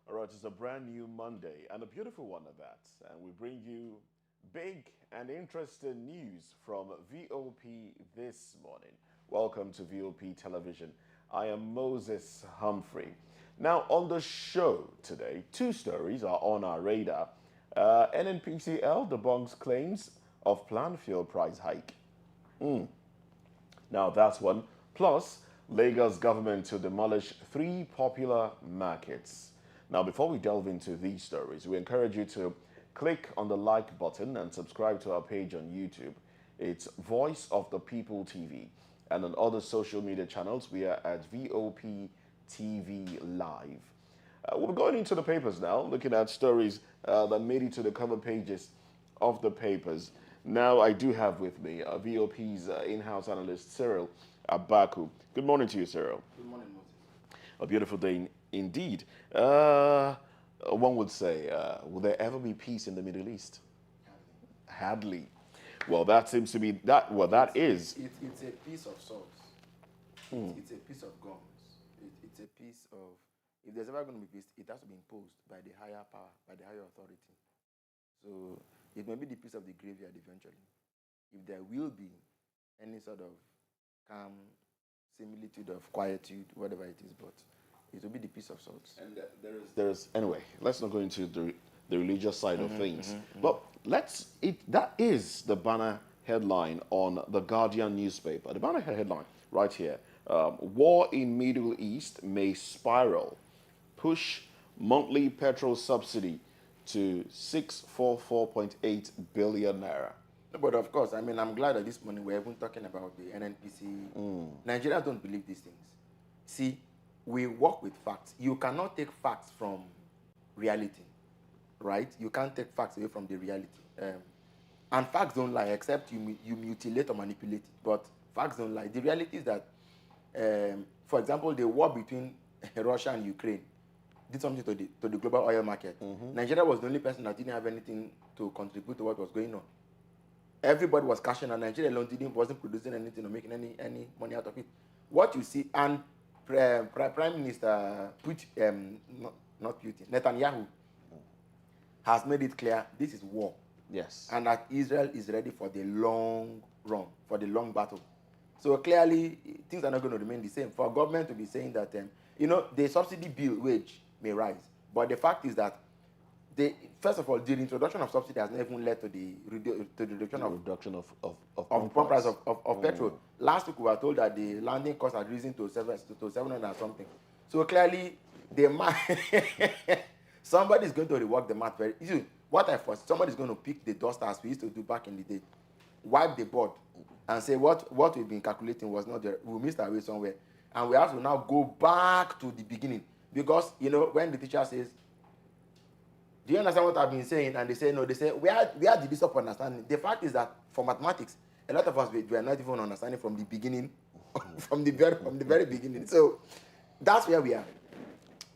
All right, it's a brand new Monday and a beautiful one at that. And we bring you big and interesting news from VOP this morning. Welcome to VOP Television. I am Moses Humphrey. Now, on the show today, two stories are on our radar. NNPCL debunks claims of planned fuel price hike. Now, that's one. Plus, Lagos government to demolish three popular markets. Now, before we delve into these stories, we encourage you to click on the like button and subscribe to our page on YouTube. It's Voice of the People TV. And on other social media channels, we are at VOP TV Live. We're going into the papers now, looking at stories that made it to the cover pages of the papers. Now, I do have with me VOP's in-house analyst, Cyril Abaku. Good morning to you, Cyril. Good morning, Moses. A beautiful day indeed. One would say, will there ever be peace in the Middle East? Hardly. Well, that seems to be that. Well, that is. It's a piece of salt. It's a piece of gums. It's a piece of. If there's ever going to be peace, it has to be imposed by the higher power, by the higher authority. So it may be the piece of the graveyard eventually. If there will be any sort of calm similitude of quietude, whatever it is, but it will be the piece of salt. And there's anyway. Let's not go into the religious side of things. But that is the banner headline on the Guardian newspaper. The banner headline right here: War in Middle East may spiral, push monthly petrol subsidy to 644.8 billion naira. But of course, I mean, I'm glad that this morning we're even talking about the NNPC. Nigerians don't believe these things. See, we work with facts. You cannot take facts from reality, right? You can't take facts away from the reality. And facts don't lie, except you mutilate or manipulate it. But facts don't lie. The reality is that, for example, the war between Russia and Ukraine did something to the global oil market. Nigeria was the only person that didn't have anything to contribute to what was going on. Everybody was cashing, and Nigeria alone wasn't producing anything or making any money out of it. What you see, and Prime Minister not Putin, Netanyahu has made it clear this is war. Yes. And that Israel is ready for the long run, for the long battle. So clearly, things are not going to remain the same. For government to be saying that, the subsidy bill wage may rise, but the fact is that first of all, the introduction of subsidy has not even led to the reduction of pump price of petrol. Last week we were told that the landing cost had risen to 700 and something. So clearly, somebody is going to rework the math very easily. What I foresee, somebody is going to pick the duster as we used to do back in the day, wipe the board, and say what we've been calculating was not there. We missed our way somewhere, and we have to now go back to the beginning, because when the teacher says, do you understand what I've been saying? And they say, no. They say, where did this stop understanding? The fact is that for mathematics, a lot of us, we are not even understanding from the beginning, from the very beginning. So that's where we are.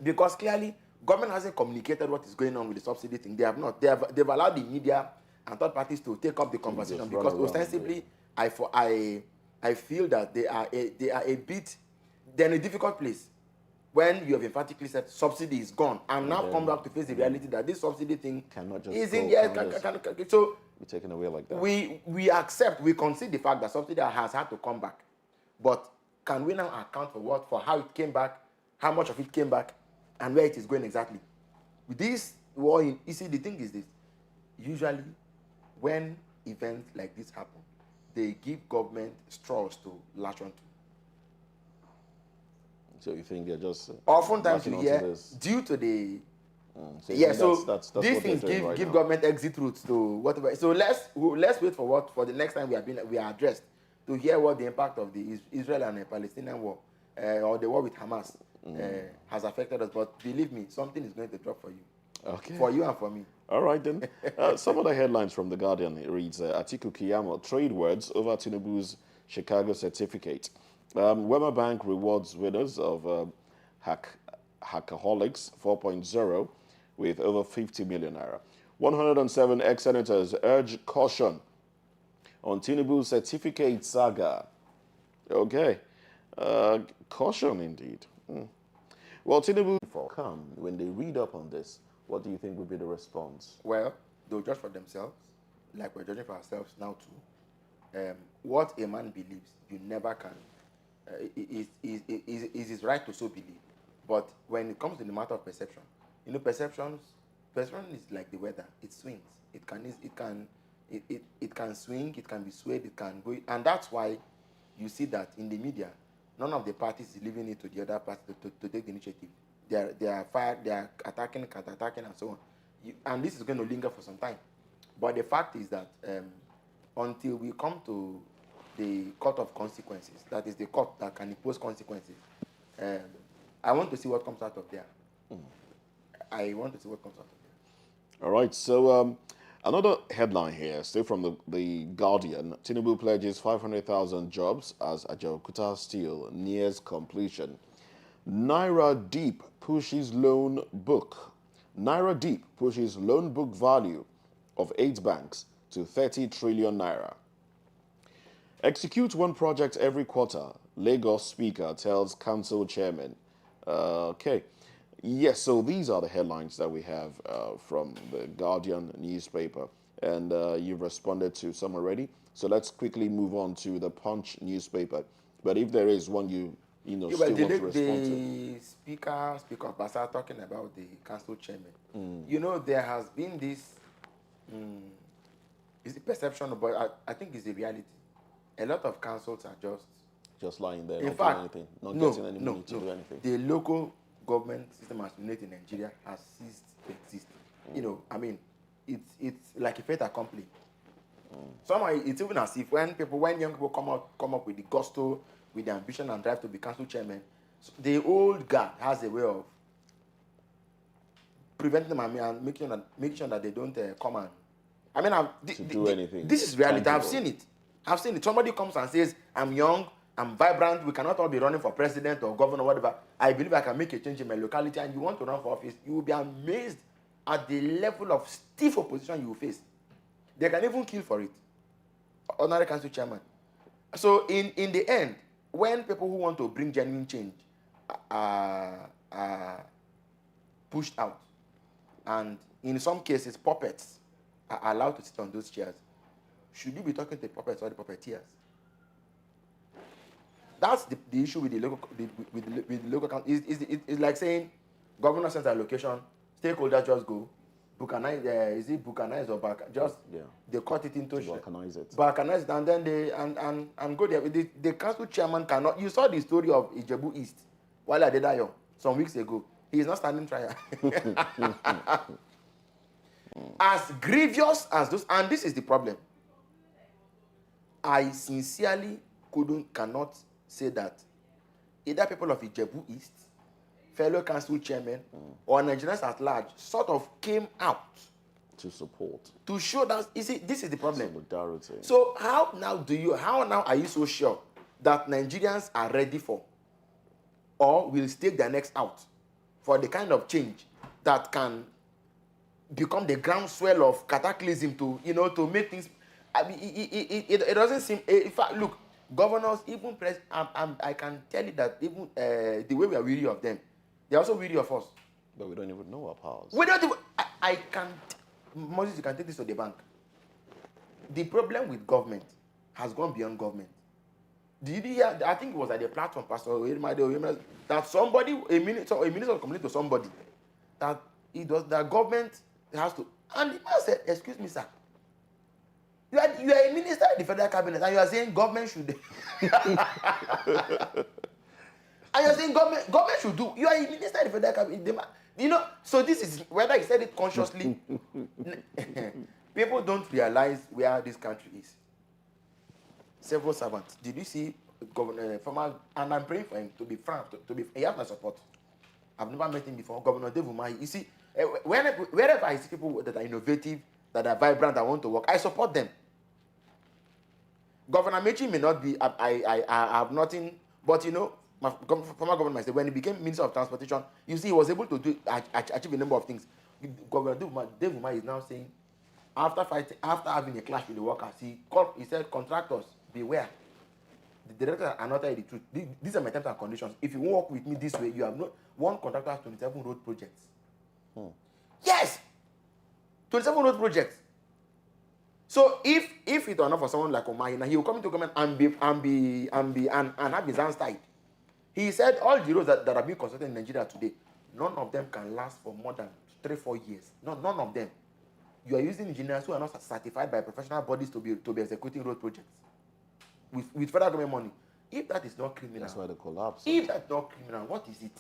Because clearly, government hasn't communicated what is going on with the subsidy thing. They have not. They've allowed the media and third parties to take up the conversation, because ostensibly, I feel that they're in a difficult place. When you have emphatically said subsidy is gone, and now come back to face the reality that this subsidy thing cannot just isn't so be taken away like that. We concede the fact that subsidy has had to come back, but can we now account for how it came back, how much of it came back, and where it is going exactly? With this war, you see, the thing is this: usually, when events like this happen, they give government straws to latch onto. So you think they're just oftentimes you hear due to the that's these things give government exit routes to whatever. So let's wait for the next time we are addressed to hear what the impact of the Israel and Palestinian war or the war with Hamas has affected us. But believe me, something is going to drop for you. Okay. For you and for me. All right then. Some of the headlines from the Guardian reads: Atiku Kiyamo trade words over Tinubu's Chicago certificate. Wema Bank rewards winners of Hackaholics 4.0 with over 50 million naira. 107 ex-senators urge caution on Tinubu's certificate saga. Okay. Caution indeed. Well, Tinubu, come when they read up on this, what do you think would be the response? Well, they'll judge for themselves, like we're judging for ourselves now too. What a man believes, you never can. Is his right to so believe. But when it comes to the matter of perception, perception is like the weather. It swings. It can swing. It can be swayed. It can go. And that's why you see that in the media, none of the parties is leaving it to the other party to take the initiative. They are fired. They are attacking, counter-attacking, and so on. And this is going to linger for some time. But the fact is that until we come to the court of consequences, that is the court that can impose consequences, I want to see what comes out of there. I want to see what comes out of there. All right, so another headline here, still from the Guardian. Tinubu pledges 500,000 jobs as Ajaho Steel nears completion. Naira Deep pushes loan book. Naira Deep pushes loan book value of 8 banks to 30 trillion naira. Execute one project every quarter, Lagos Speaker tells Council Chairman. Okay. Yes, so these are the headlines that we have from the Guardian newspaper. And you've responded to some already. So let's quickly move on to the Punch newspaper. But if there is one still want to respond to. The Speaker of Basa talking about the Council Chairman. There has been this, is it perception, but I think it's the reality. A lot of councils are just lying there, in not fact, doing anything, not getting any money to do anything. The local government system as unit in Nigeria has ceased to exist. It's like a fait accompli. Somehow it's even as if when young people come up with the gusto, with the ambition and drive to be council chairman, so the old guard has a way of preventing them and making sure that they don't come and do anything. This is reality. Tangible. I've seen it. Somebody comes and says, I'm young, I'm vibrant, we cannot all be running for president or governor or whatever. I believe I can make a change in my locality, and you want to run for office, you will be amazed at the level of stiff opposition you will face. They can even kill for it. Ordinary council chairman. So in the end, when people who want to bring genuine change are pushed out, and in some cases puppets are allowed to sit on those chairs, should you be talking to the puppets or the puppeteers? That's the issue with the local council. It's like saying governor sends allocation, stakeholders just go, Bucanize, is it Bucanize or they cut it into Bucanize it. Bucanize it, and then they and go there. The council chairman cannot. You saw the story of Ijebu East while I did that some weeks ago. He is not standing trial. As grievous as those, and this is the problem. I sincerely cannot say that either people of Ijebu East, fellow council chairmen, or Nigerians at large sort of came out to support, to show that, you see, this is the problem. Solidarity. So how now are you so sure that Nigerians are ready for or will stake their necks out for the kind of change that can become the groundswell of cataclysm to make things. I mean, it doesn't seem. In fact, look, governors, even I can tell you that even the way we are weary of them, they're also weary of us. But we don't even know our powers. We don't even. I can. Moses, you can take this to the bank. The problem with government has gone beyond government. Did you hear? I think it was at the platform, Pastor Oyemade, that somebody, a minister complained to somebody that that government has to, and the man said, "Excuse me, sir. You are a minister in the federal cabinet, and you are saying government should." And you're saying government should do. You are a minister in the federal cabinet. So this is, whether he said it consciously, people don't realize where this country is. Civil servants. Did you see Governor former? And I'm praying for him to be frank. He has my support. I've never met him before. Governor Devumai. You see, wherever I see people that are innovative, that are vibrant, that want to work, I support them. Governor Mechi may not be. I have nothing, but my former governor said when he became Minister of Transportation, you see, he was able to achieve a number of things. Governor Devumai is now saying, after having a clash with the workers, he said, contractors, beware. the directors are not telling the truth. These are my terms and conditions. If you won't work with me this way, you have no one contractor has 27 road projects. Yes, 27 road projects. So if it were not for someone like Omahina, he will come into government and have his hands tied. He said all the roads that are being constructed in Nigeria today, none of them can last for more than 3-4 years. None of them. You are using engineers who are not certified by professional bodies to be executing road projects with federal government money. If that is not criminal, That's why the collapse. if that's not criminal, what is it?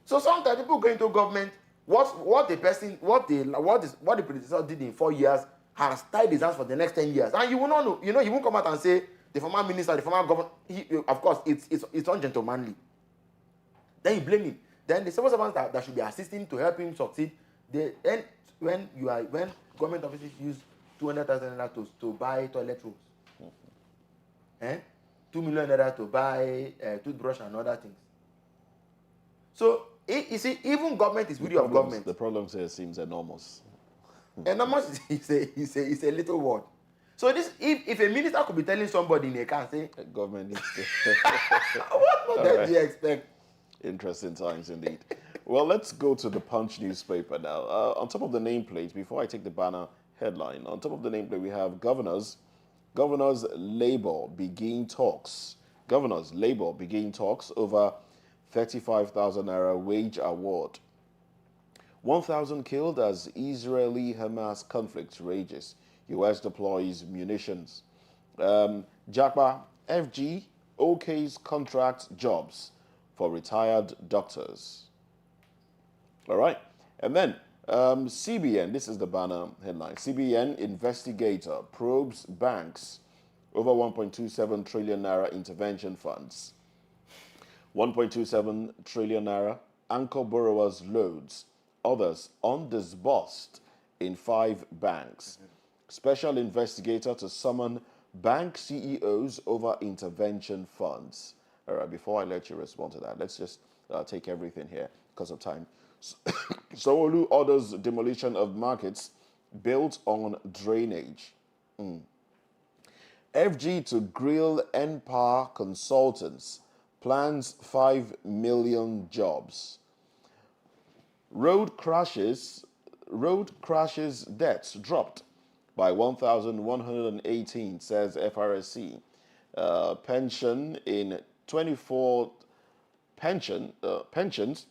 So sometimes people go into government. What the predecessor did in 4 years has tied his hands for the next 10 years, and you will not know. You know, you won't come out and say the former minister, the former governor. Of course, it's ungentlemanly. Then you blame him. Then the civil servants that should be assisting to help him succeed, when government officials use 200,000 naira to buy toilet rolls, 2 million naira to buy toothbrush and other things. So you see, even government is weary of government. The problems here seems enormous. Enormous is a little word. So this, if a minister could be telling somebody in a car, say, Government needs to. what do you expect? Interesting times indeed. Well, let's go to the Punch newspaper now. On top of the nameplate, before I take the banner headline, on top of the nameplate we have Governors Labour begin talks. Governors Labour begin talks over 35,000 naira wage award. 1,000 killed as Israeli-Hamas conflict rages. U.S. deploys munitions. Japa FG OK's contract jobs for retired doctors. All right. And then CBN, this is the banner headline. CBN investigator probes banks over 1.27 trillion naira intervention funds. 1.27 trillion naira anchor borrowers loads, others undisbursed in 5 banks. Special investigator to summon bank CEOs over intervention funds. All right, before I let you respond to that, let's just take everything here because of time. Sanwo-Olu orders demolition of markets built on drainage. FG to grill NPA consultants. Plans 5 million jobs. Road crashes deaths dropped by 1,118, says FRSC. Pension in 24 pensions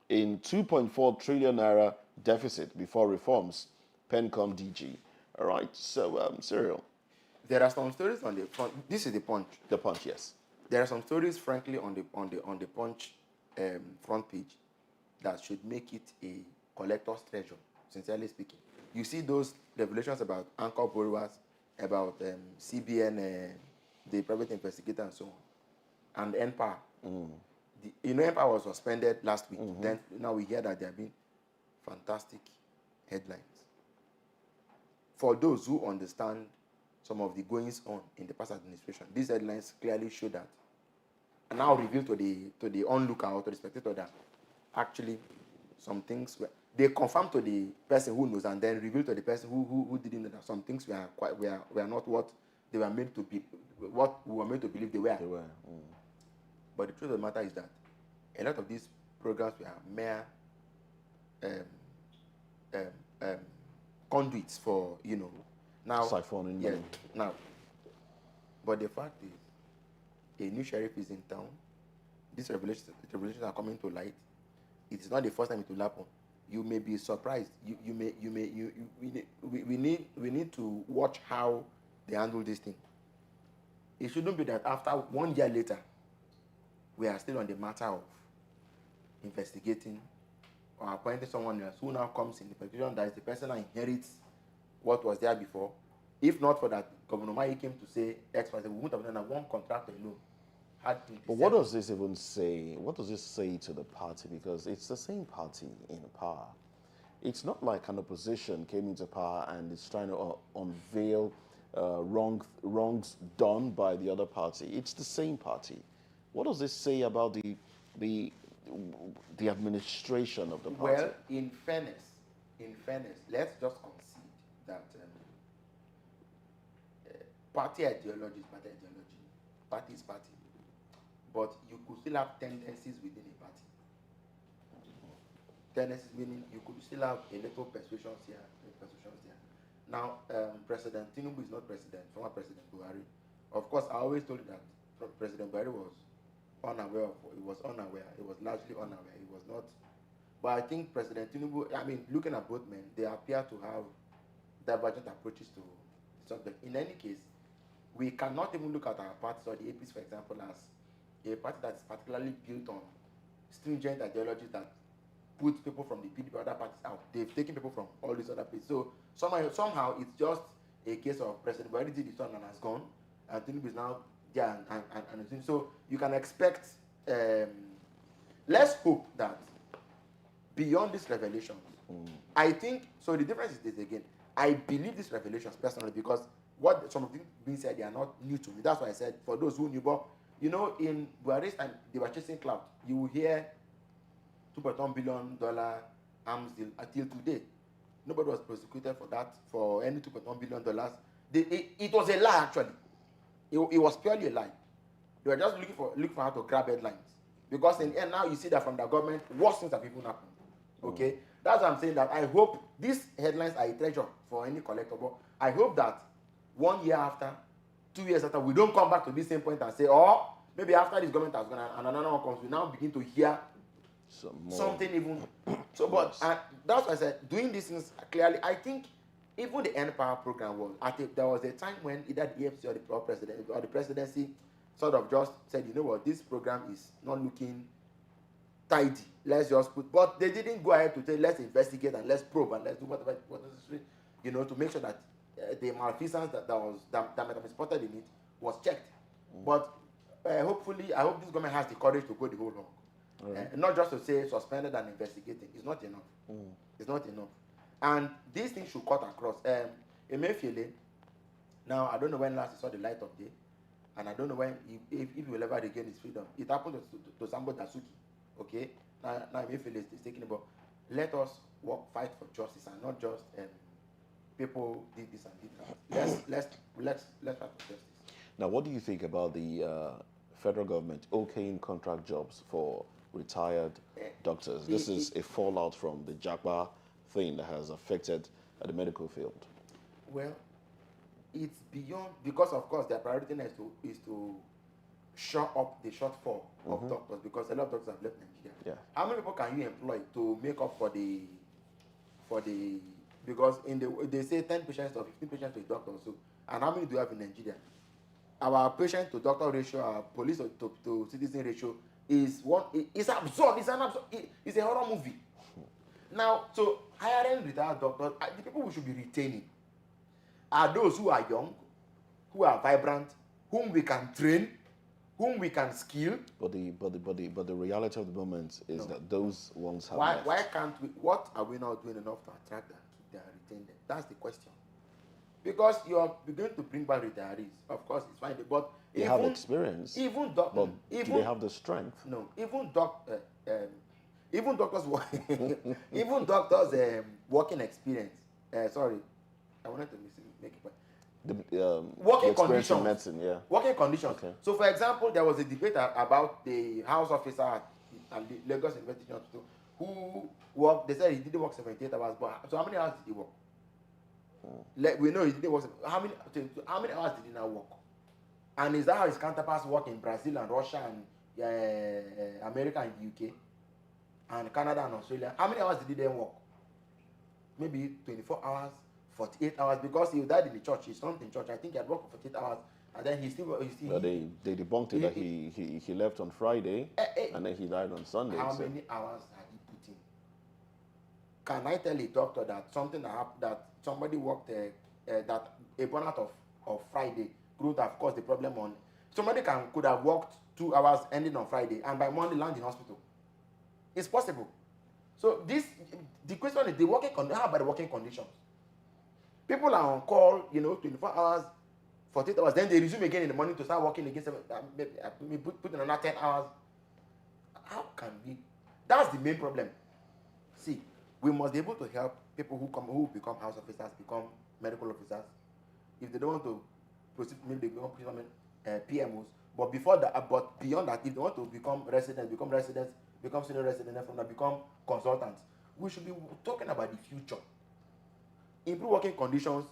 in 2.4 trillion naira deficit before reforms. Pencom DG. All right. So, Cyril. There are some stories on the front. This is the Punch. The Punch, yes. There are some stories, frankly, on the Punch front page that should make it a collector's treasure. Sincerely speaking, you see those revelations about anchor borrowers, about CBN, the private investigator, and so on, and NPA. NPA was suspended last week. Then now we hear that there have been fantastic headlines. For those who understand some of the goings on in the past administration, these headlines clearly show that, and now reveal to the onlooker or to the spectator that actually some things they confirm to the person who knows, and then reveal to the person who didn't know that some things were not what they were meant to be, what we were meant to believe they were. But the truth of the matter is that a lot of these programs were mere conduits for, now Siphoning money. now. But the fact is, a new sheriff is in town. These revelations are coming to light. It is not the first time it will happen. You may be surprised. We need to watch how they handle this thing. It shouldn't be that after 1 year later, we are still on the matter of investigating or appointing someone else who now comes in the position that is the person that inherits what was there before. If not for that, Governor Mai came to say X, we wouldn't have done that one contract alone. But what does this even say? What does this say to the party? Because it's the same party in power. It's not like an opposition came into power and is trying to unveil wrongs done by the other party. It's the same party. What does this say about the administration of the party? Well, in fairness, let's just concede that party ideology is party ideology. party is party. But you could still have tendencies within a party. Tendencies meaning you could still have a little persuasions here, persuasions there. Now, President Tinubu is not president, former President Buhari. Of course, I always told you that President Buhari was unaware, he was largely unaware, he was not. But I think President Tinubu, I mean, looking at both men, they appear to have divergent approaches to the subject. In any case, we cannot even look at our parties or the APs, for example, as a party that is particularly built on stringent ideologies that put people from the PDP or other parties out. They've taken people from all these other places. So somehow it's just a case of President Buhari did his son and has gone, and Tinubu is now there and so you can expect. Let's hope that beyond these revelations, I think so. The difference is this again. I believe these revelations personally because what some of them being said, they are not new to me. That's why I said for those who knew, but you know, in Buhari's time, they were chasing clout. You will hear $2.1 billion arms deal until today. Nobody was prosecuted for that, for any $2.1 billion. It was a lie, actually. It was purely a lie. They were just looking for how to grab headlines. Because in the end, now you see that from the government, worse things have even happened. Okay? That's why I'm saying that I hope these headlines are a treasure for any collectible. I hope that 1 year after, 2 years after, we don't come back to this same point and say, oh, maybe after this government has gone and another one comes, we now begin to hear something even. So, but that's why I said, doing these things clearly, I think even the End Power program was, there was a time when either the EFC or the presidency sort of just said, you know what, this program is not looking tidy. Let's just put, but they didn't go ahead to say, let's investigate and let's probe and let's do whatever was necessary, you know, to make sure that the malfeasance that might have been spotted in it was checked. But hopefully, I hope this government has the courage to go the whole long. Right. Not just to say suspended and investigating. It's not enough. It's not enough. And these things should cut across. Emefiele, now I don't know when last he saw the light of day, and I don't know when if he will ever regain his freedom. It happened to Sambo Dasuki. Okay, now Emefiele is taking it, but let us fight for justice and not just people did this and did that. Let's fight for justice. Now, what do you think about the federal government okaying contract jobs for retired doctors? This is a fallout from the JAPA thing that has affected the medical field. Well, it's beyond, because of course their priority is to shore up the shortfall of doctors, because a lot of doctors have left Nigeria. Yeah. How many people can you employ to make up for the because they say 10 patients or 15 patients to a doctor or so, and how many do you have in Nigeria? Our patient to doctor ratio, our police to citizen ratio is one. It's absurd. It's a horror movie. Now, so hiring retired doctors, the people we should be retaining are those who are young, who are vibrant, whom we can train, whom we can skill. But the reality of the moment is that those ones have left. Why can't we? What are we not doing enough to attract them, keep them, retain them? That's the question. Because you are going to bring back retirees, of course it's fine, but they have experience. Even but do they have the strength? No, even doctors, even doctors' working experience. Sorry, I wanted to make a point. Working conditions. Medicine, yeah. Working conditions. Okay. So, for example, there was a debate about the house officer at the Lagos University Hospital who worked. They said he didn't work 78 hours, but so how many hours did he work? We know he didn't work. How many hours did he now work? And is that how his counterparts work in Brazil and Russia and America and UK and Canada and Australia? How many hours did he then work? Maybe 24 hours, 48 hours, because he died in the church. He's not in church. I think he had worked for 48 hours, and then he still. They debunked it that he left on Friday, and then he died on Sunday. How many hours had he put in? Can I tell a doctor that something that somebody worked that a burnout of Friday could have caused the problem on? Somebody could have worked 2 hours ending on Friday, and by Monday land in hospital. It's possible. So the question is the working how about the working conditions? People are on call, 24 hours, 48 hours, then they resume again in the morning to start working again. Maybe put in another 10 hours. How can we? That's the main problem. See, we must be able to help people who become house officers, become medical officers. If they don't want to proceed, maybe they become PMOs. But before that, but beyond that, if they want to become residents, become senior residents, and from that become consultants, we should be talking about the future. Improve working conditions,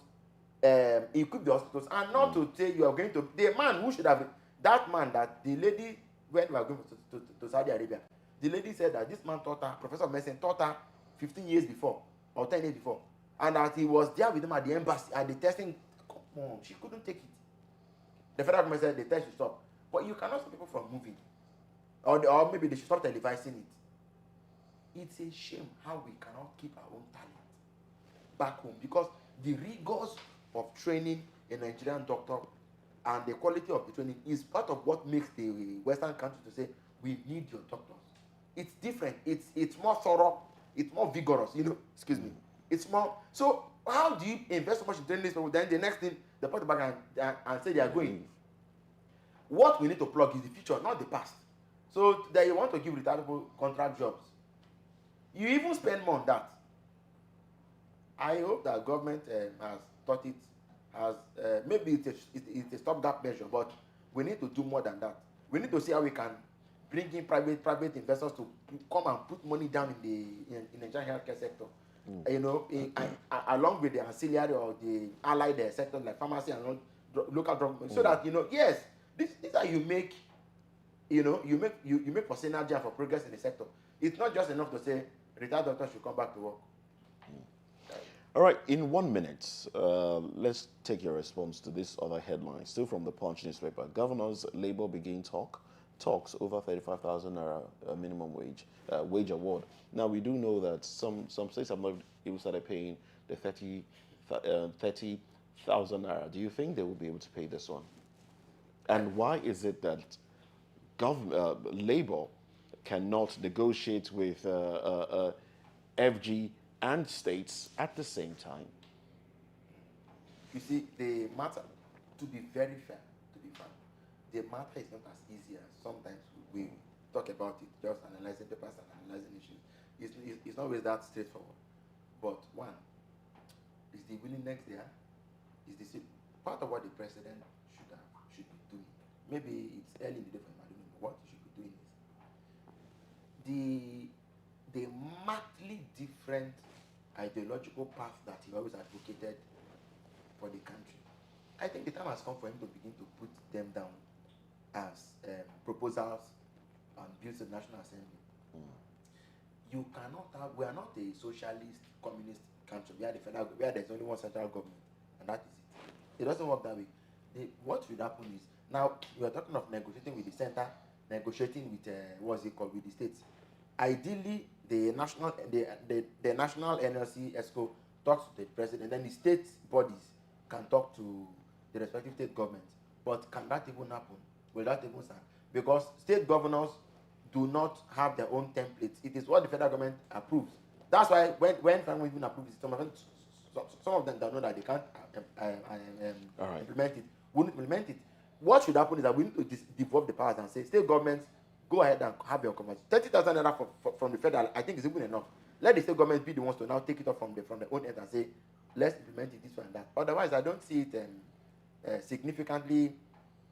equip the hospitals, and not to say you are going to the man who should have that man that the lady when we are going to Saudi Arabia, the lady said that this man taught her, Professor of Medicine taught her 15 years before or 10 years before, and that he was there with them at the embassy at the testing. Come on, she couldn't take it. The federal government said the test should stop, but you cannot stop people from moving, or maybe they should stop televising it. It's a shame how we cannot keep our own talent back home, because the rigors of training a Nigerian doctor and the quality of the training is part of what makes the Western countries to say we need your doctors. It's different. It's more thorough. It's more vigorous. Excuse me. It's more. So how do you invest so much in training these people? Then the next thing they put it back and say they are going. What we need to plug is the future, not the past. So that you want to give retired people contract jobs. You even spend more on that. I hope that government has thought it as maybe it's a stopgap measure, but we need to do more than that. We need to see how we can bring in private investors to come and put money down in the Nigerian healthcare sector. Along with the ancillary or the allied sector like pharmacy and local government, so that yes, this is how you make you make for synergy and for progress in the sector. It's not just enough to say retired doctors should come back to work. All right, in 1 minute, let's take your response to this other headline, still from the Punch newspaper. Governors, Labour begin talks over 35,000 naira minimum wage award. Now, we do know that some states have not even started paying the 30,000 naira. Do you think they will be able to pay this one? And why is it that Labour cannot negotiate with FG and states at the same time? You see, the matter, to be very fair, the matter is not as easy as sometimes we talk about it, just analyzing papers and analyzing issues. It's not always that straightforward. But one, is the willingness there? Is the part of what the president should be doing? Maybe it's early in the day for him, I don't know. What he should be doing is the markedly different ideological path that he always advocated for the country. I think the time has come for him to begin to put them down as proposals and bills in the National Assembly. You cannot have, we are not a socialist, communist country. We are the federal, where there's only one central government, and that is it. It doesn't work that way. What should happen is, now we are talking of negotiating with the center, negotiating with what's it called, with the states. Ideally, the national NLC ESCO talks to the president, then the state bodies can talk to the respective state governments. But can that even happen? Will that even stand? Because state governors do not have their own templates. It is what the federal government approves. That's why when federal even approves it, some of them don't know that they can't implement it. Wouldn't implement it. What should happen is that we need to devolve the powers and say, state governments, go ahead and have your conversation. 30,000 naira from the federal, I think is even enough. Let the state government be the ones to now take it off from their own end and say, let's implement it this way and that. Otherwise, I don't see it significantly.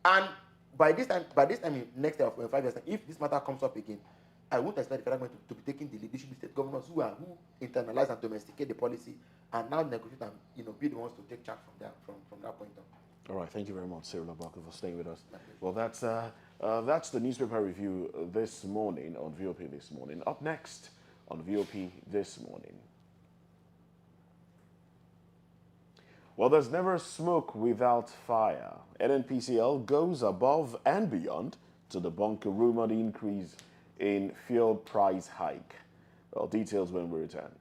And by this time next year or 5 years, if this matter comes up again, I won't expect the federal government to be taking the lead. It should be state governors who internalize and domesticate the policy and now negotiate and be the ones to take charge from that point on. All right, thank you very much, Cyril Abaka, for staying with us. Well, that's the newspaper review this morning on VOP This Morning. Up next on VOP This Morning. Well, there's never smoke without fire. NNPCL goes above and beyond to debunk a rumored increase in fuel price hike. Well, details when we return.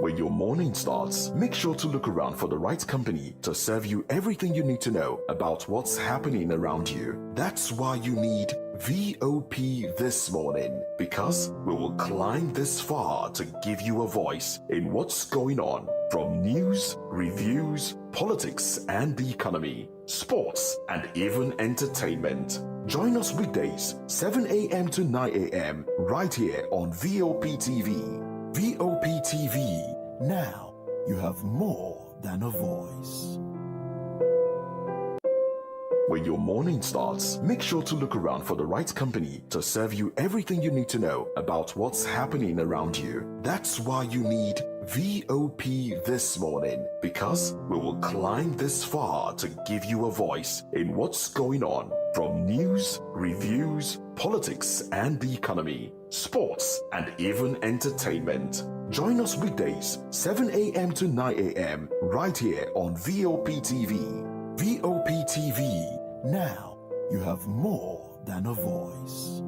When your morning starts, make sure to look around for the right company to serve you everything you need to know about what's happening around you. That's why you need VOP this morning, because we will climb this far to give you a voice in what's going on, from news, reviews, politics and the economy, sports and even entertainment. Join us weekdays 7 a.m. to 9 a.m. right here on VOP TV. VOP TV. Now you have more than a voice. When your morning starts, make sure to look around for the right company to serve you everything you need to know about what's happening around you. That's why you need VOP this morning, because we will climb this far to give you a voice in what's going on, from news, reviews, politics and the economy, sports and even entertainment. Join us weekdays 7 a.m. to 9 a.m. right here on VOP TV. VOP TV. Now you have more than a voice.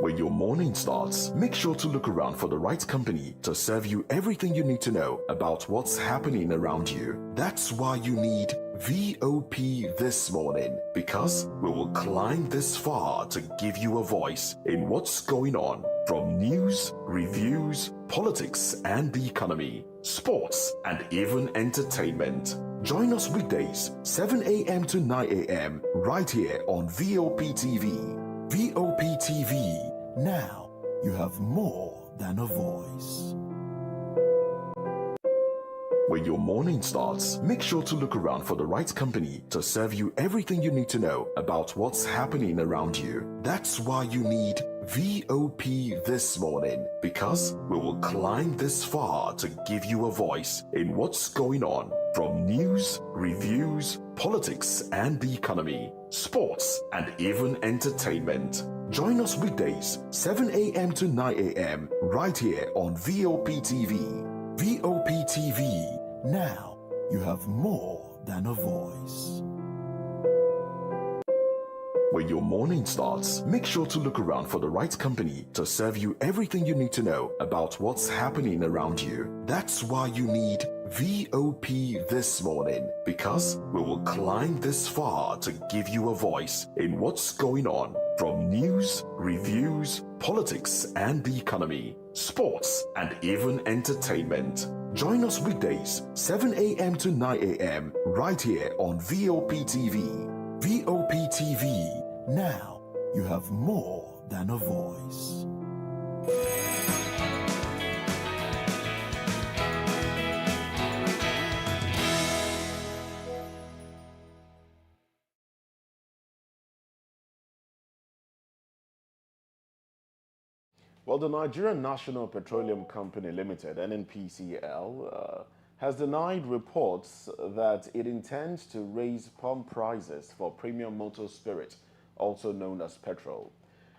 When your morning starts, make sure to look around for the right company to serve you everything you need to know about what's happening around you. That's why you need VOP this morning, because we will climb this far to give you a voice in what's going on, from news, reviews, politics and the economy, sports and even entertainment. Join us weekdays 7 a.m. to 9 a.m. right here on VOP TV. VOP TV. Now you have more than a voice. When your morning starts, make sure to look around for the right company to serve you everything you need to know about what's happening around you. That's why you need VOP this morning, because we will climb this far to give you a voice in what's going on, from news, reviews, politics and the economy, sports and even entertainment. Join us weekdays 7 a.m. to 9 a.m. right here on VOP TV. VOP TV. Now you have more than a voice. When your morning starts, make sure to look around for the right company to serve you everything you need to know about what's happening around you. That's why you need VOP this morning, because we will climb this far to give you a voice in what's going on, from news, reviews, politics and the economy, sports and even entertainment. Join us weekdays 7 a.m. to 9 a.m. right here on VOP TV. VOP TV. Now you have more than a voice. Well, the Nigerian National Petroleum Company Limited, NNPCL, has denied reports that it intends to raise pump prices for premium motor spirit, also known as petrol.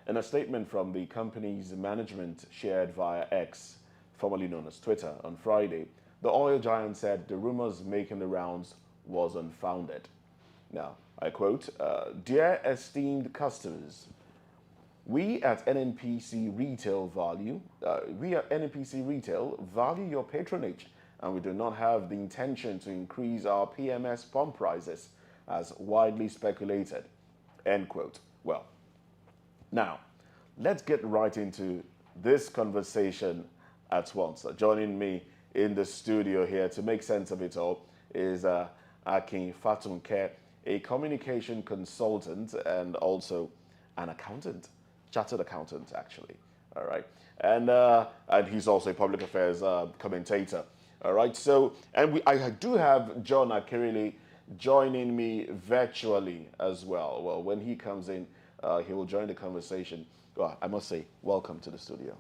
In a statement from the company's management shared via X, formerly known as Twitter, on Friday, the oil giant said the rumors making the rounds was unfounded. Now, I quote, "Dear esteemed customers, we at NNPC Retail value your patronage, and we do not have the intention to increase our PMS pump prices as widely speculated." End quote. Well, now let's get right into this conversation at once. Joining me in the studio here to make sense of it all is Akin Fatunke, a communication consultant and also an accountant. Chartered accountant, actually. All right, and he's also a public affairs commentator. All right, so I do have John Akirile joining me virtually as well. Well, when he comes in, he will join the conversation. Well, I must say, welcome to the studio.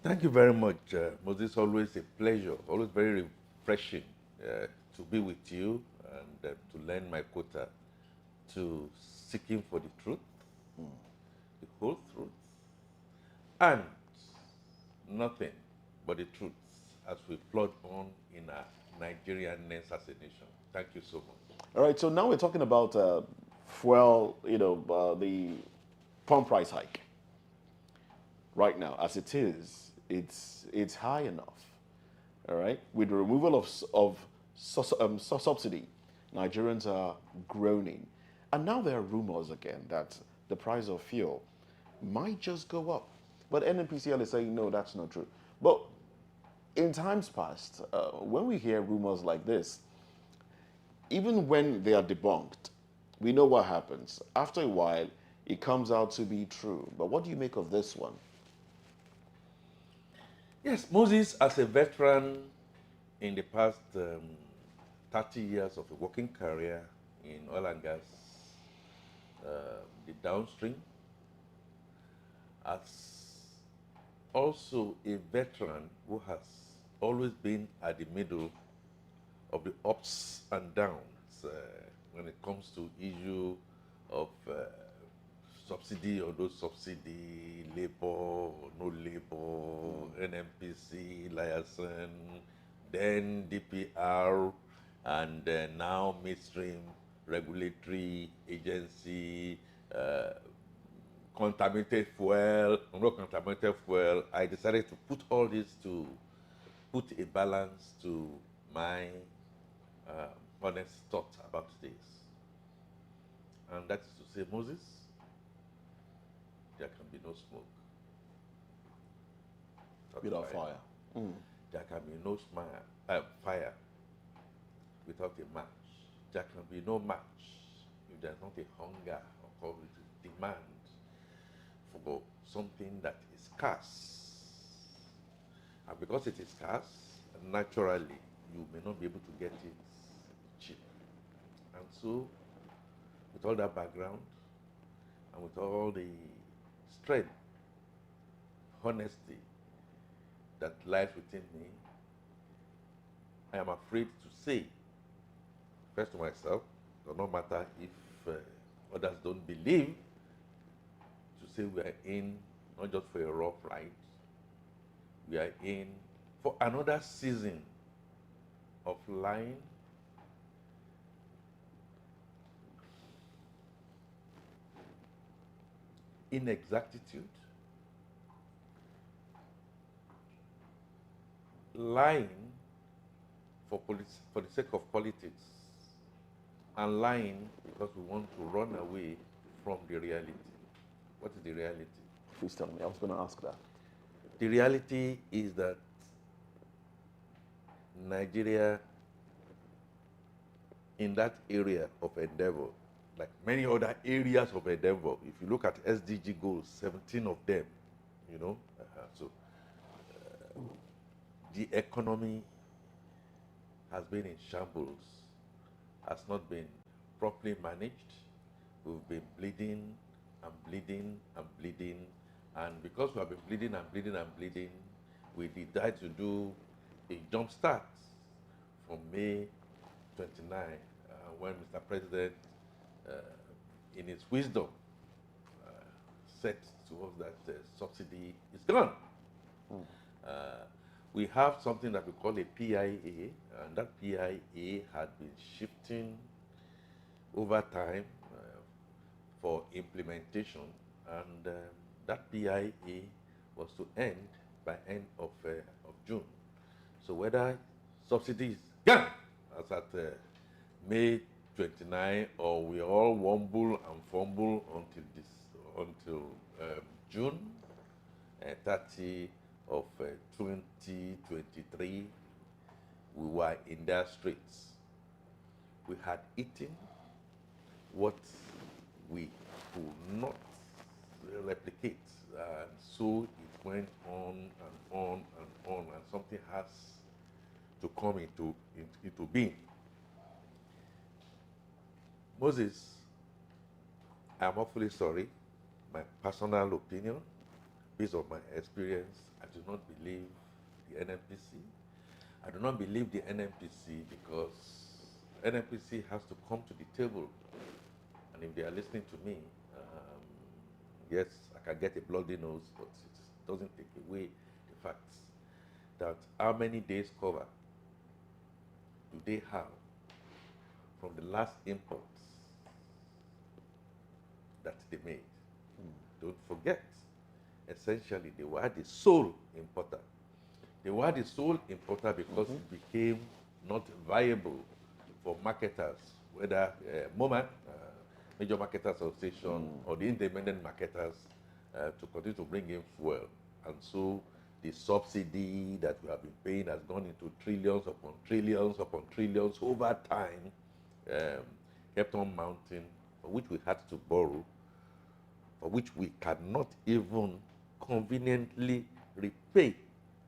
Thank you very much, Moses. Always a pleasure. Always very refreshing to be with you and to learn my quota, to seeking for the truth. The whole truth, and nothing but the truth as we plod on in our Nigerianness as a nation. Thank you so much. All right, so now we're talking about fuel, the pump price hike. Right now, as it is, it's high enough. All right, with the removal of subsidy, Nigerians are groaning, and now there are rumors again that the price of fuel might just go up. But NNPCL is saying no, that's not true. But in times past, when we hear rumors like this, even when they are debunked, we know what happens. After a while, it comes out to be true. But what do you make of this one? Yes, Moses, as a veteran in the past 30 years of a working career in oil and gas, the downstream, as also a veteran who has always been at the middle of the ups and downs when it comes to issue of subsidy or no subsidy, labor or no labor, NNPC, liaison, then DPR, and now midstream regulatory agency, contaminated fuel, or no contaminated fuel. I decided to put all this to put a balance to my honest thoughts about this. And that is to say, Moses, there can be no smoke Without fire. There can be no fire without a match. There can be no match if there's not a hunger or demand for something that is scarce. And because it is scarce, naturally, you may not be able to get it cheap. And so, with all that background, and with all the strength, honesty that lies within me, I am afraid to say, first to myself, no matter if others don't believe, to say we are in not just for a rough ride, we are in for another season of lying, inexactitude, lying for the sake of politics, and lying because we want to run away from the reality. What is the reality? Please tell me. I was going to ask that. The reality is that Nigeria, in that area of endeavor, like many other areas of endeavor, if you look at SDG goals, 17 of them, the economy has been in shambles, has not been properly managed. We've been bleeding and bleeding and bleeding. And because we have been bleeding and bleeding and bleeding, we decided to do a jump start from May 29, when Mr. President, in his wisdom, said to us that subsidy is gone. We have something that we call a PIA, and that PIA had been shifting over time for implementation, and that PIA was to end by end of June. So whether subsidy is gone as at May 29, or we all wumble and fumble until June 30 of 2023, we were in their streets. We had eaten what we could not replicate, and so it went on and on and on, and something has to come into being. Moses, I'm awfully sorry. My personal opinion, based on my experience, I do not believe the NNPC. I do not believe the NNPC because NNPC has to come to the table. And if they are listening to me, yes, I can get a bloody nose, but it doesn't take away the fact that how many days cover do they have from the last imports that they made? Don't forget essentially they were the sole importer. They were the sole importer because it became not viable for marketers, whether MoMA, Major Marketers Association, or the independent marketers, to continue to bring in fuel. And so the subsidy that we have been paying has gone into trillions upon trillions upon trillions over time, kept on mounting, for which we had to borrow, for which we cannot even conveniently repay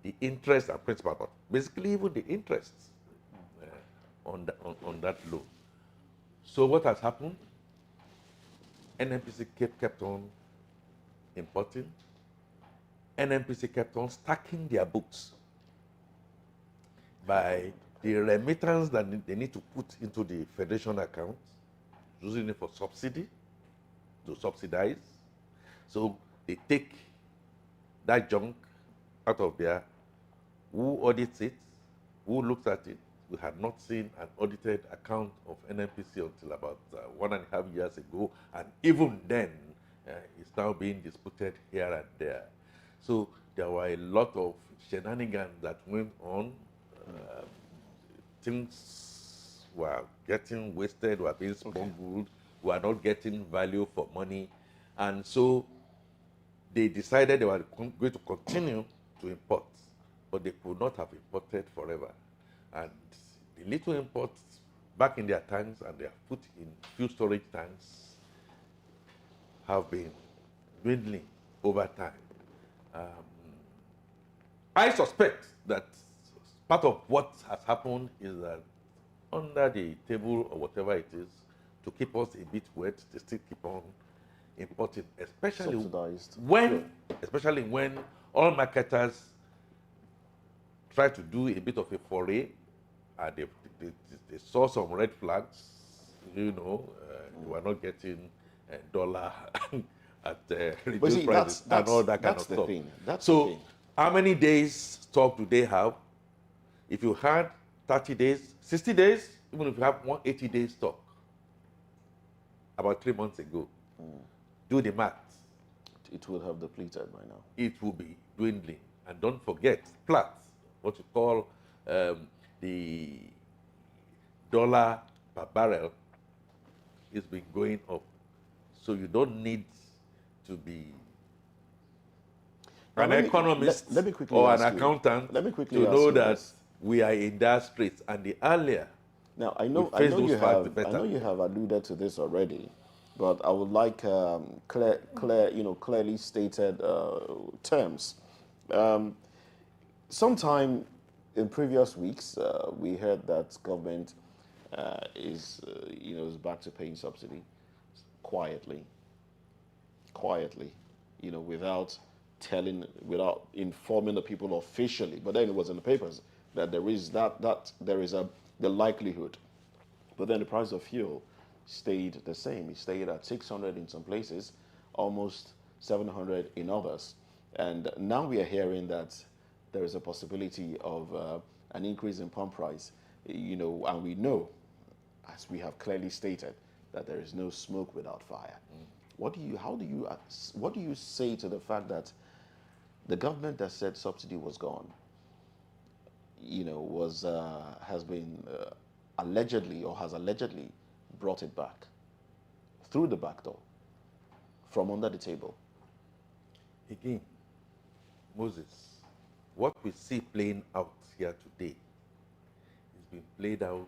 the interest and principal, but basically even the interest on that loan. So what has happened? NNPC kept on importing. NNPC kept on stacking their books by the remittance that they need to put into the federation account, using it for subsidy, to subsidize. So they take that junk out of there. Who audits it? Who looks at it? We had not seen an audited account of NNPC until about 1.5 years ago, and even then, it's now being disputed here and there. So there were a lot of shenanigans that went on. Things were getting wasted, were being smuggled, were not getting value for money, and so they decided they were going to continue to import, but they could not have imported forever. And the little imports back in their tanks, and they are put in few storage tanks, have been dwindling over time. I suspect that part of what has happened is that under the table or whatever it is, to keep us a bit wet, they still keep on importing, especially when all marketers try to do a bit of a foray, and they saw some red flags. They were not getting dollar at reduced prices and all that kind of stuff. So how many days stock do they have? If you had 30 days, 60 days, even if you have 180 days stock, about 3 months ago, do the math. It will have depleted by now. It will be dwindling. And don't forget, Platts, what you call the dollar per barrel, has been going up. So you don't need to be an economist or an accountant to know that we are in dire straits. And the earlier now, I know you have alluded to this already, but I would like clearly stated terms. Sometime in previous weeks, we heard that government is back to paying subsidy quietly, without informing the people officially. But then it was in the papers that there is the likelihood. But then the price of fuel stayed the same. It stayed at 600 in some places, almost 700 in others. And now we are hearing that there is a possibility of an increase in pump price, and we know, as we have clearly stated, that there is no smoke without fire. What do you say to the fact that the government that said subsidy was gone, has been has allegedly brought it back through the back door, from under the table? Again, Moses, what we see playing out here today is being played out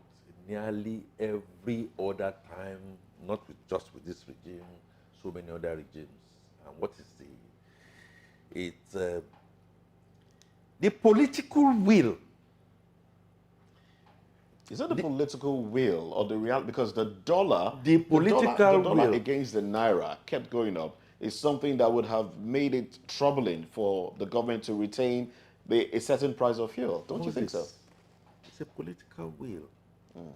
nearly every other time, not just with this regime, so many other regimes. And what is the political will? Is it the political will or the reality? Because the dollar will against the naira kept going up. Is something that would have made it troubling for the government to retain a certain price of fuel. Don't you think so? It's a political will.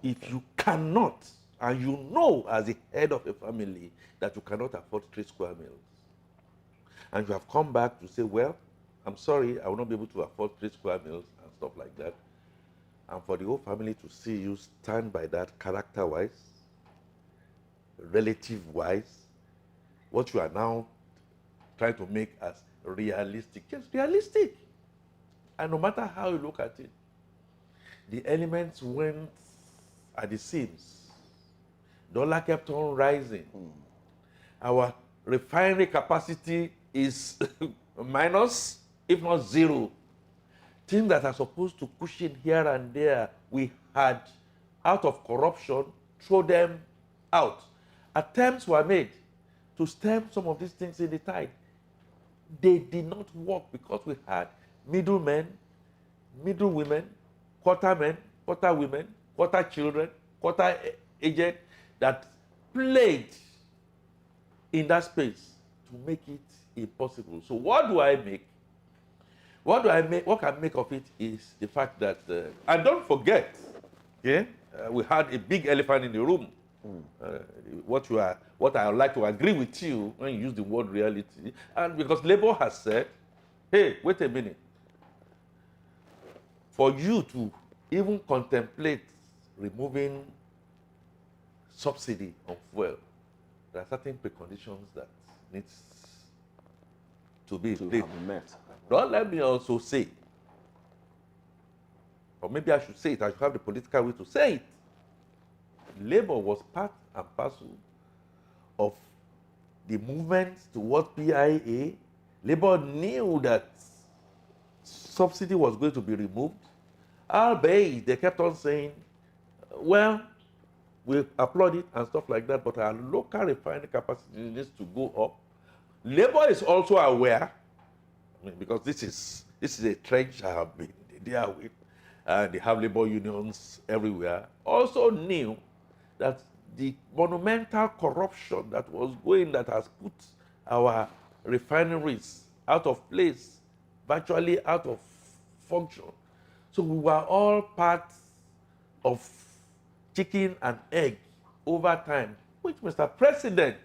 If you cannot, and you know as the head of a family that you cannot afford 3 square meals, and you have come back to say, well, I'm sorry, I will not be able to afford 3 square meals and stuff like that, and for the whole family to see you stand by that character-wise, relative-wise, what you are now trying to make as realistic. Just realistic. And no matter how you look at it, the elements went at the seams. Dollar kept on rising. Our refinery capacity is minus, if not zero. Things that are supposed to cushion here and there, we had, out of corruption, throw them out. Attempts were made to stem some of these things in the tide. They did not work because we had middlemen, middle women, quarter men, quarter women, quarter children, quarter aged that played in that space to make it impossible. So what do I make? What can I make of it is the fact that, and don't forget, yeah, we had a big elephant in the room. What I would like to agree with you when you use the word reality, and because Labour has said, hey, wait a minute, for you to even contemplate removing subsidy on fuel, there are certain preconditions that needs to be met. Don't let me also say, or maybe I should say it, I should have the political will to say it. Labour was part and parcel of the movement towards PIA. Labour knew that subsidy was going to be removed. Albeit, they kept on saying, well, we applaud it and stuff like that, but our local refining capacity needs to go up. Labour is also aware, because this is a trench I have been there with, and they have labor unions everywhere, also knew that the monumental corruption that was going, that has put our refineries out of place, virtually out of function. So we were all part of chicken and egg over time, which Mr. President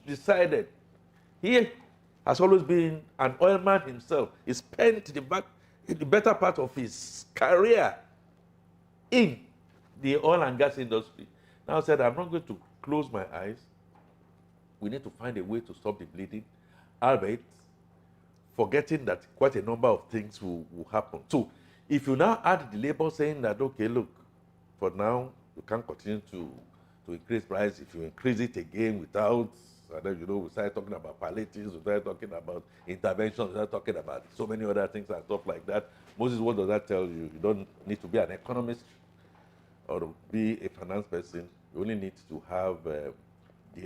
decided. He has always been an oilman himself. He spent the better part of his career in the oil and gas industry. Now said, I'm not going to close my eyes. We need to find a way to stop the bleeding, albeit forgetting that quite a number of things will happen. So if you now add the labor saying that, okay, look, for now, you can't continue to increase price. If you increase it again without, and then, we start talking about palliatives, we start talking about interventions, we start talking about so many other things and stuff like that. Moses, what does that tell you? You don't need to be an economist or to be a finance person. You only need to have the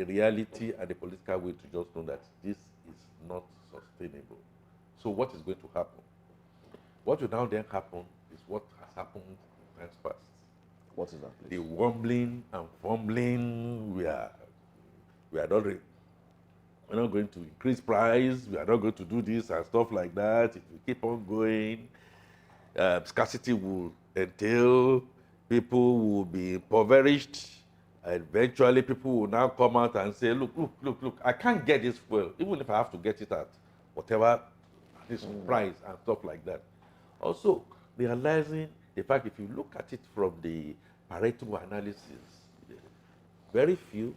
reality and the political will to just know that this is not sustainable. So what is going to happen? What will now then happen is what has happened in times past. What is that, please? The wumbling and fumbling, we're not going to increase price, we are not going to do this and stuff like that. If we keep on going, scarcity will entail, people will be impoverished, and eventually people will now come out and say, look, I can't get this fuel, even if I have to get it at whatever this price and stuff like that. Also, realizing the fact, if you look at it from the Pareto analysis, very few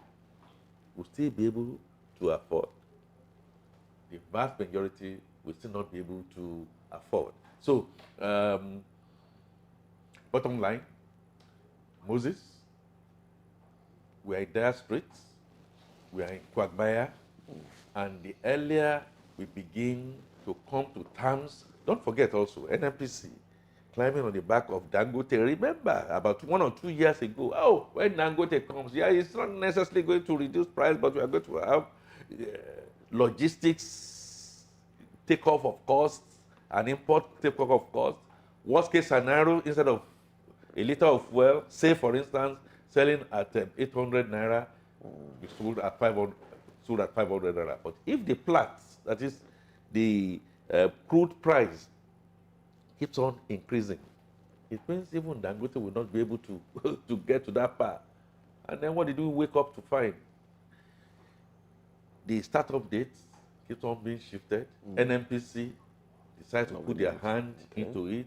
will still be able to afford. The vast majority will still not be able to afford. So, bottom line, Moses, we are in dire straits, we are in quagmire, and the earlier we begin to come to terms, don't forget also, NNPC, climbing on the back of Dangote. Remember, about 1 or 2 years ago, when Dangote comes, it's not necessarily going to reduce price, but we are going to have logistics takeoff of costs and import takeoff of costs. Worst case scenario, instead of a liter of fuel, say for instance, selling at 800 naira, we sold at 500 naira. But if the Platts, that is the crude price, keeps on increasing, it means even Dangote will not be able to, to get to that part. And then what did we wake up to find? The startup dates keeps on being shifted. NNPC decides to put their hand into it.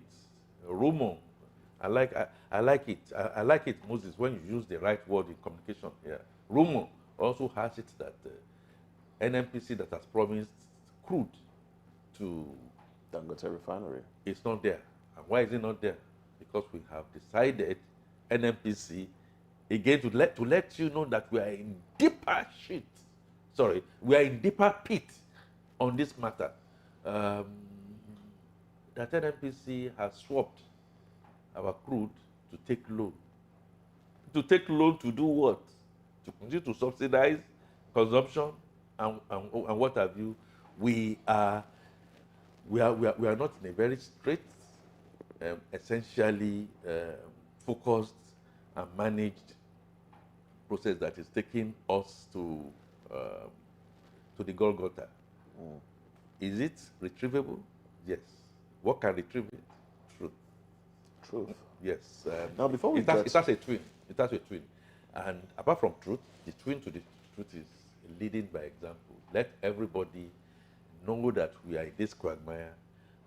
Rumor, I like it. I like it, Moses, when you use the right word in communication here. Rumor also has it that NNPC that has promised crude to Dangote refinery. it's not there. And why is it not there? Because we have decided, NNPC, again to let you know that we are in deeper shit. Sorry, we are in deeper pit on this matter. That NNPC has swapped our crude to take loan. To take loan to do what? To continue to subsidize consumption and what have you. We are not in a very straight, essentially focused and managed process that is taking us to the Golgotha. Is it retrievable? Yes. What can retrieve it? Truth. Truth. Yes. Now, before we it has a twin. It has a twin. And apart from truth, the twin to the truth is leading by example. Let everybody know that we are in this quagmire,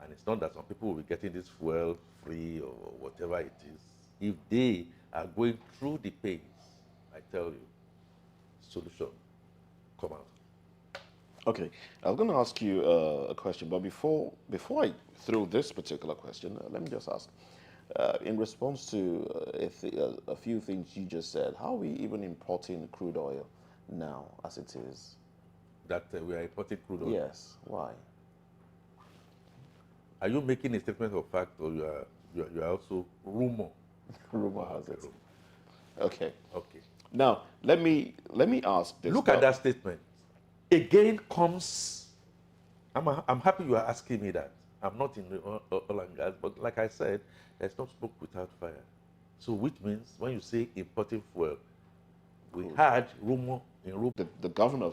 and it's not that some people will be getting this fuel free or whatever it is. If they are going through the pains, I tell you, solution come out. Okay, I'm going to ask you a question, but before I throw this particular question, let me just ask. In response to a few things you just said, how are we even importing crude oil now, as it is? That we are importing crude oil? Yes. Why? Are you making a statement of fact, or you are also rumor? Rumor has it. Okay. Okay. Now, let me ask this. Look at that statement. Again comes, I'm happy you are asking me that. I'm not in the oil and gas, but like I said, there's no smoke without fire. So which means when you say importing fuel, we had rumor in rumor. The governor of